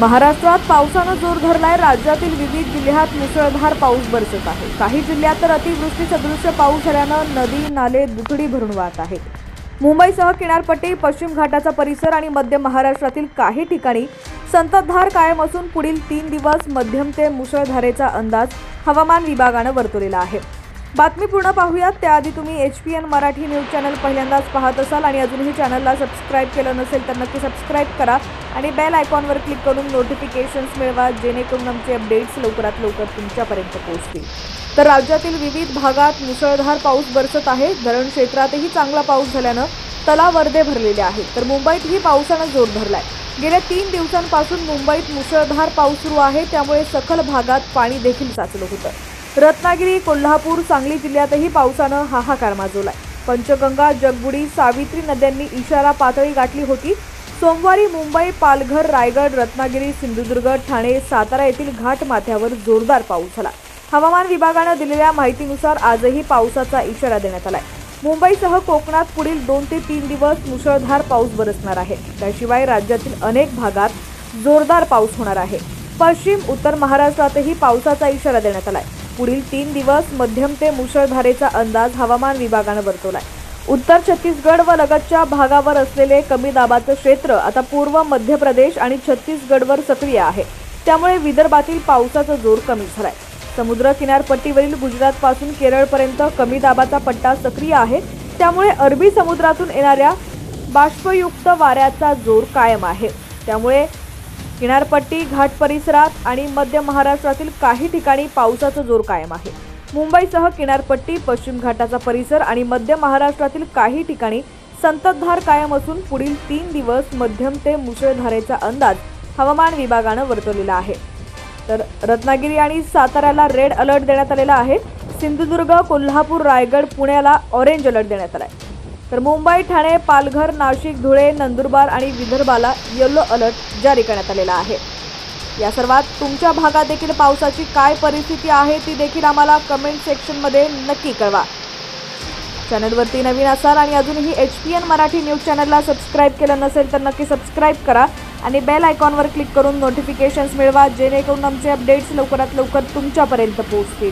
महाराष्ट्रात पावसानं जोर धरलाय। राज्यातील विविध जिल्ह्यात मुसळधार पाऊस बरसत आहे। काही जिल्ह्यात तर अतिवृष्टी सदृश पाऊस झाल्यानं नदी नाले दुथडी भरून वाहत आहेत। मुंबईसह किनारपट्टी, पश्चिम घाटाचा परिसर आणि मध्य महाराष्ट्रातील काही ठिकाणी संततधार कायम असून पुढील 3 दिवस मध्यम ते मुसळधारेचा अंदाज हवामान विभागानं वर्तवलेला आहे। बातमी पूर्ण पाहूयात त्याआधी तुम्ही HPN मराठी न्यूज चॅनल पहिल्यांदाच पाहत असाल आणि अजूनही चॅनलला सबस्क्राइब केलं नसेल तर नक्की सबस्क्राइब करा आणि बेल आयकॉनवर क्लिक करून नोटिफिकेशन्स मिळवा, जेणेकरून आमचे अपडेट्स लवकरात लवकर तुमच्यापर्यंत पोहोचतील। तर राज्यातील विविध भागात मुसळधार पाऊस बरसत आहे। धरण क्षेत्रातही चांगला पाऊस झाल्यानं तलाव वर्धे भरलेले आहेत। तर मुंबईतही पावसानं जोर धरलाय। गेल्या 3 दिवसांपासून मुंबईत मुसळधार पाऊस सुरू आहे, त्यामुळे सखल भागात पाणी देखील साचलं होतं। रत्नागिरी, कोल्हापूर, सांगली जिल्ह्यातही पावसानं हाहाकार माजवलाय। पंचगंगा, जगबुडी, सावित्री नद्यांनी इशारा पातळी गाठली होती। सोमवारी मुंबई, पालघर, रायगड, रत्नागिरी, सिंधुदुर्ग, ठाणे, सातारा येथील घाट माथ्यावर जोरदार पाऊस झाला। हवामान विभागानं दिलेल्या माहितीनुसार आजही पावसाचा इशारा देण्यात आलाय। मुंबईसह कोकणात पुढील 2 ते 3 दिवस मुसळधार पाऊस बरसणार आहे। त्याशिवाय राज्यातील अनेक भागात जोरदार पाऊस होणार आहे। पश्चिम, उत्तर महाराष्ट्रातही पावसाचा इशारा देण्यात आलाय। पुढील 3 दिवस मध्यम ते मुसळधारेचा अंदाज हवामान विभागानं वर्तवलाय। उत्तर छत्तीसगड व लगतच्या भागावर असलेले कमी दाबाचं क्षेत्र आता पूर्व मध्य प्रदेश आणि छत्तीसगडवर सक्रिय आहे, त्यामुळे विदर्भातील पावसाचा जोर कमी झालाय। समुद्र किनारपट्टीवरील गुजरातपासून केरळपर्यंत कमी दाबाचा पट्टा सक्रिय आहे, त्यामुळे अरबी समुद्रातून येणाऱ्या बाष्पयुक्त वाऱ्याचा जोर कायम आहे। त्यामुळे किनारपट्टी, घाट परिसरात आणि मध्य महाराष्ट्रातील काही ठिकाणी पावसाचा जोर कायम आहे। मुंबईसह किनारपट्टी, पश्चिम घाटाचा परिसर आणि मध्य महाराष्ट्रातील काही ठिकाणी संततधार कायम असून पुढील 3 दिवस मध्यम ते मुसळधारेचा अंदाज हवामान विभागानं वर्तवलेला आहे। तर रत्नागिरी आणि साताऱ्याला रेड अलर्ट देण्यात आलेला आहे। सिंधुदुर्ग, कोल्हापूर, रायगड, पुण्याला ऑरेंज अलर्ट देण्यात आला आहे। तर मुंबई, ठाणे, पालघर, नाशिक, धुळे, नंदुरबार आणि विदर्भाला येलो अलर्ट जारी करण्यात आलेला आहे। या सर्वात तुमच्या भागात देखील पावसाची काय परिस्थिती आहे ती देखील आम्हाला कमेंट सेक्शनमध्ये नक्की कळवा। चॅनलवरती नवीन असाल आणि अजूनही HPN मराठी न्यूज चॅनलला सबस्क्राइब केलं नसेल तर नक्की सबस्क्राइब करा आणि बेल आयकॉनवर क्लिक करून नोटिफिकेशन्स मिळवा, जेणेकरून आमचे अपडेट्स लवकरात लवकर तुमच्यापर्यंत पोहोचतील।